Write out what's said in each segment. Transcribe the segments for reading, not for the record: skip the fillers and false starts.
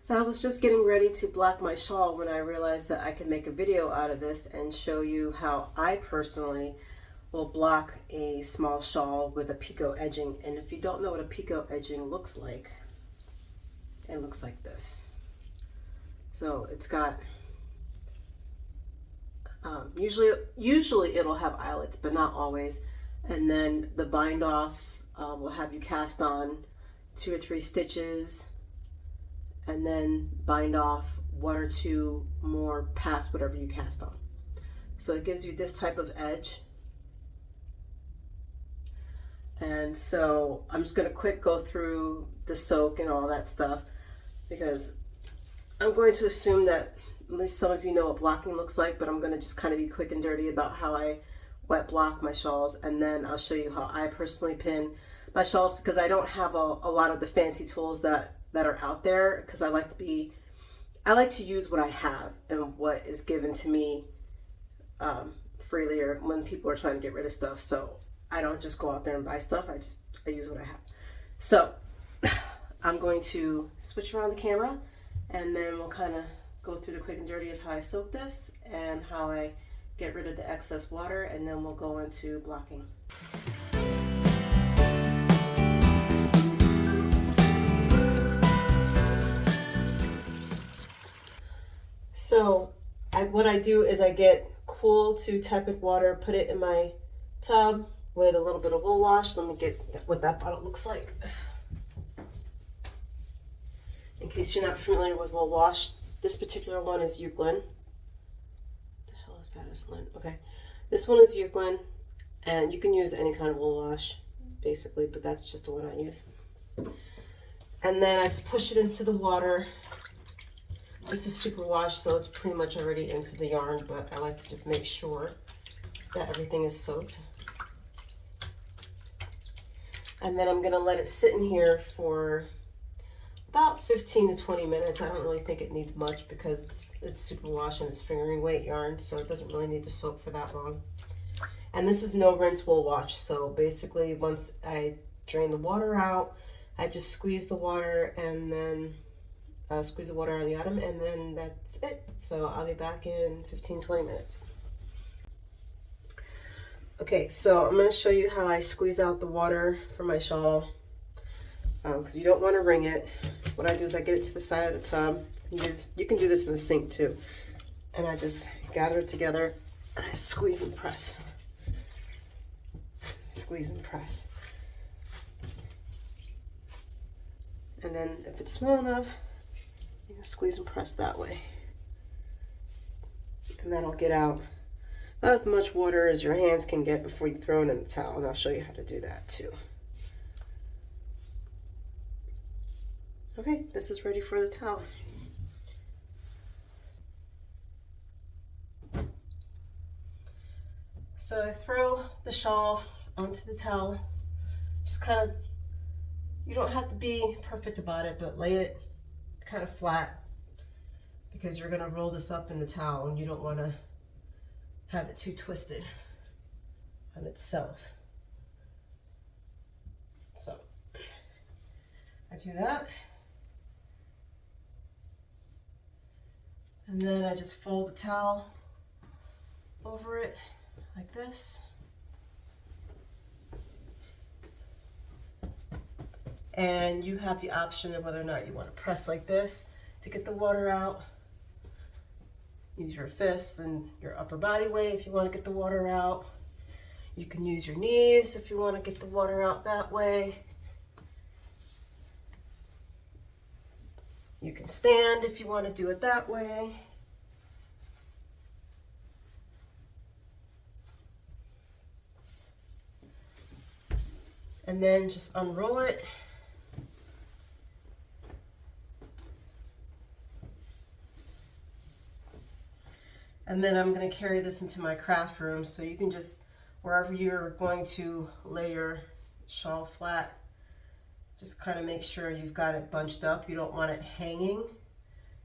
So I was just getting ready to block my shawl when I realized that I can make a video out of this and show you how I personally will block a small shawl with a picot edging. And if you don't know what a picot edging looks like, it looks like this. So it's got, usually it'll have eyelets, but not always. And then the bind off will have you cast on 2 or 3 stitches and then bind off 1 or 2 more past whatever you cast on. So it gives you this type of edge. And so I'm just going to quick go through the soak and all that stuff, because I'm going to assume that at least some of you know what blocking looks like, but I'm going to just kind of be quick and dirty about how I wet block my shawls, and then I'll show you how I personally pin my shawls, because I don't have a lot of the fancy tools that are out there, because I like to use what I have and what is given to me freely, or when people are trying to get rid of stuff. So I don't just go out there and buy stuff. I use what I have. So I'm going to switch around the camera, and then we'll kind of go through the quick and dirty of how I soak this and how I get rid of the excess water, and then we'll go into blocking. So what I do is I get cool to tepid water, put it in my tub with a little bit of wool wash. Let me get what that bottle looks like. In case you're not familiar with wool wash, this particular one is Euclid. What the hell is that? It's lint. Okay. This one is Euclid, and you can use any kind of wool wash, basically, but that's just the one I use. And then I just push it into the water. This is super wash, so it's pretty much already into the yarn, but I like to just make sure that everything is soaked. And then I'm gonna let it sit in here for about 15 to 20 minutes. I don't really think it needs much because it's super wash and it's fingering weight yarn, so it doesn't really need to soak for that long. And this is no rinse wool wash, so basically once I drain the water out, I just squeeze the water and then squeeze the water out of the item, and then that's it. So I'll be back in 15-20 minutes. Okay, so I'm going to show you how I squeeze out the water from my shawl, because you don't want to wring it. What I do is I get it to the side of the tub. You can do this in the sink too. And I just gather it together and I squeeze and press. Squeeze and press. And then if it's small enough, you can squeeze and press that way. And that'll get out about as much water as your hands can get before you throw it in the towel. And I'll show you how to do that too. Okay, this is ready for the towel. So I throw the shawl onto the towel. Just kind of, you don't have to be perfect about it, but lay it kind of flat, because you're gonna roll this up in the towel and you don't wanna have it too twisted on itself. So I do that. And then I just fold the towel over it like this. And you have the option of whether or not you want to press like this to get the water out. Use your fists and your upper body weight if you want to get the water out. You can use your knees if you want to get the water out that way. You can stand if you want to do it that way. And then just unroll it. And then I'm going to carry this into my craft room, so you can just, wherever you're going to lay your shawl flat, just kind of make sure you've got it bunched up. You don't want it hanging,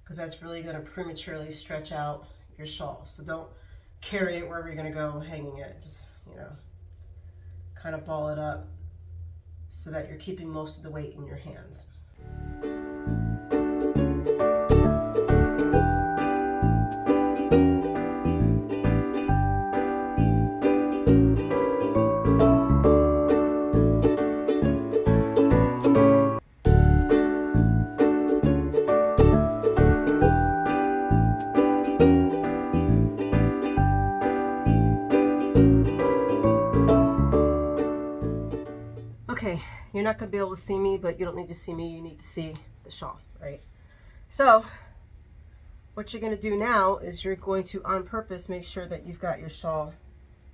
because that's really going to prematurely stretch out your shawl. So don't carry it wherever you're going to go hanging it. Just, you know, kind of ball it up so that you're keeping most of the weight in your hands. not going to be able to see me, but you don't need to see me. You need to see the shawl, right? So what you're going to do now is you're going to, on purpose, make sure that you've got your shawl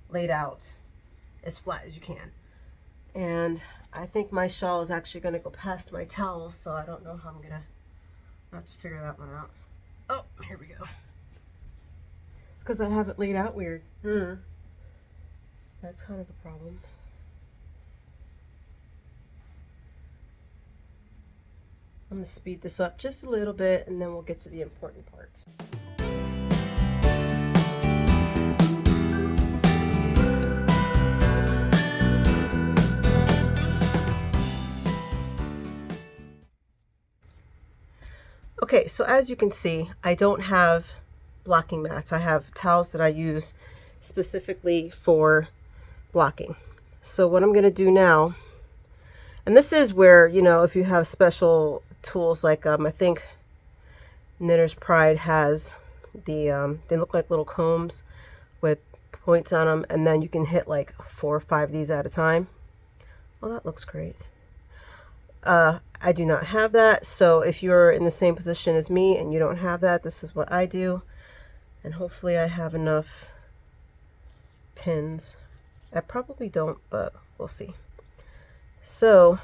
laid out as flat as you can. And I think my shawl is actually going to go past my towel, so I don't know how I'm going to have to figure that one out. Oh, here we go. It's because I have it laid out weird. That's kind of a problem. I'm going to speed this up just a little bit, and then we'll get to the important parts. Okay, so as you can see, I don't have blocking mats. I have towels that I use specifically for blocking. So what I'm going to do now, and this is where, you know, if you have special tools like I think Knitter's Pride has the they look like little combs with points on them, and then you can hit like 4 or 5 of these at a time. Well, that looks great. I do not have that, so if you're in the same position as me and you don't have that, this is what I do, and hopefully I have enough pins. I probably don't, but we'll see. So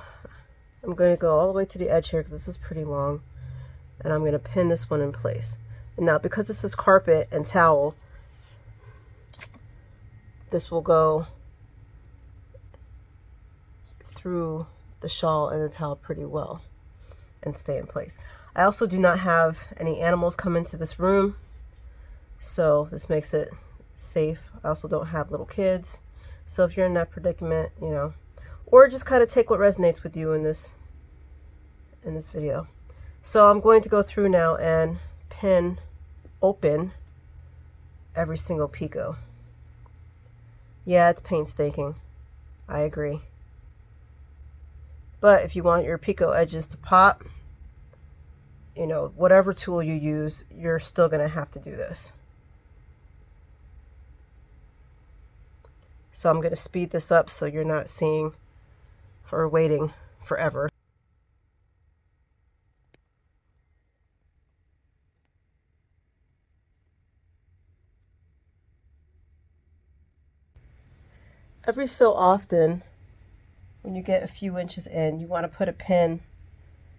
I'm going to go all the way to the edge here because this is pretty long, and I'm going to pin this one in place. And now because this is carpet and towel, this will go through the shawl and the towel pretty well and stay in place. I also do not have any animals come into this room, so this makes it safe. I also don't have little kids, so if you're in that predicament, you know, or just kind of take what resonates with you in this video. So I'm going to go through now and pin open every single picot. Yeah, it's painstaking, I agree. But if you want your picot edges to pop, you know, whatever tool you use, you're still going to have to do this. So I'm going to speed this up so you're not seeing or waiting forever. Every so often, when you get a few inches in, you want to put a pin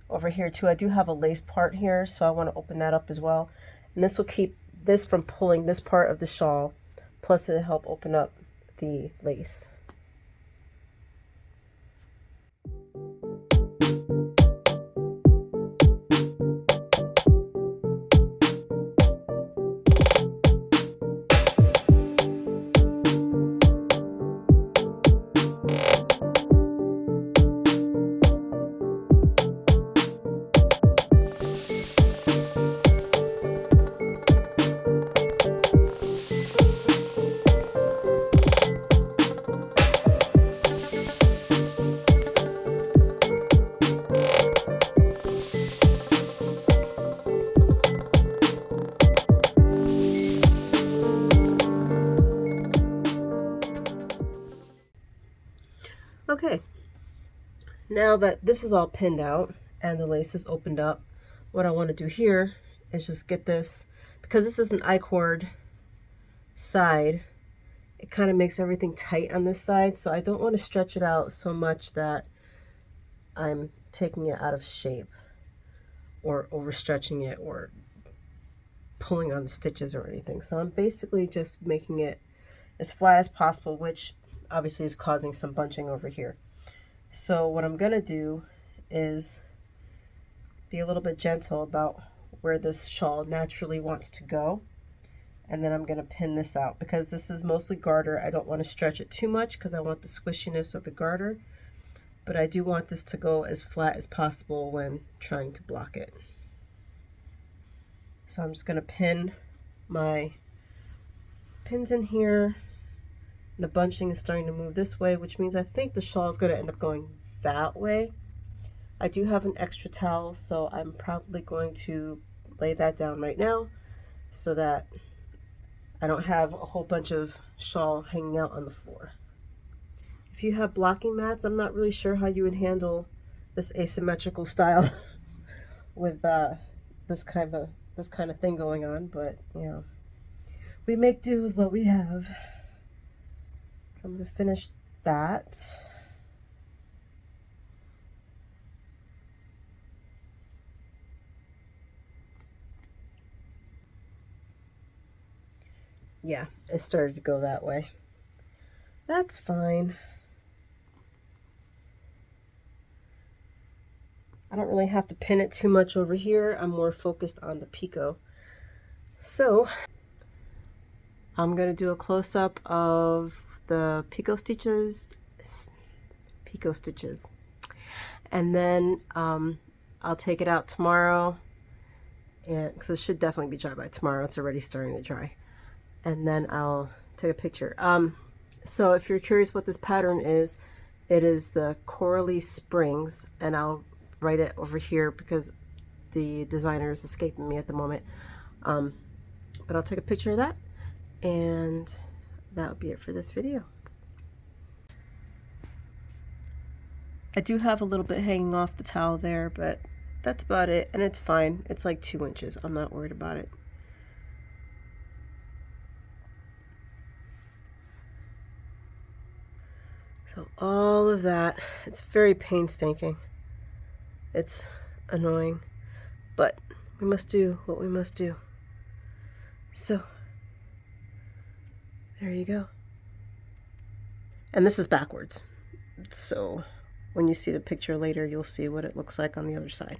over here too. I do have a lace part here, so I want to open that up as well. And this will keep this from pulling this part of the shawl, plus it'll help open up the lace. Okay, now that this is all pinned out and the lace is opened up, what I want to do here is just get this, because this is an I-cord side, it kind of makes everything tight on this side, so I don't want to stretch it out so much that I'm taking it out of shape or overstretching it or pulling on the stitches or anything. So I'm basically just making it as flat as possible, which obviously is causing some bunching over here. So what I'm gonna do is be a little bit gentle about where this shawl naturally wants to go, and then I'm gonna pin this out. Because this is mostly garter, I don't want to stretch it too much because I want the squishiness of the garter, but I do want this to go as flat as possible when trying to block it. So I'm just gonna pin my pins in here. The bunching is starting to move this way, which means I think the shawl is going to end up going that way. I do have an extra towel, so I'm probably going to lay that down right now so that I don't have a whole bunch of shawl hanging out on the floor. if you have blocking mats, I'm not really sure how you would handle this asymmetrical style with this kind of thing going on, but you know, we make do with what we have. So I'm going to finish that. Yeah, it started to go that way. That's fine. I don't really have to pin it too much over here. I'm more focused on the picot. So I'm going to do a close-up of the picot stitches, and then I'll take it out tomorrow, and because it should definitely be dry by tomorrow. It's already starting to dry, and then I'll take a picture. So if you're curious what this pattern is, it is the Coralie Springs, and I'll write it over here because the designer is escaping me at the moment. But I'll take a picture of that, and that would be it for this video. I do have a little bit hanging off the towel there, but that's about it, and it's fine. It's like 2 inches. I'm not worried about it. So all of that, it's very painstaking. It's annoying, but we must do what we must do. So there you go. And this is backwards. So when you see the picture later, you'll see what it looks like on the other side.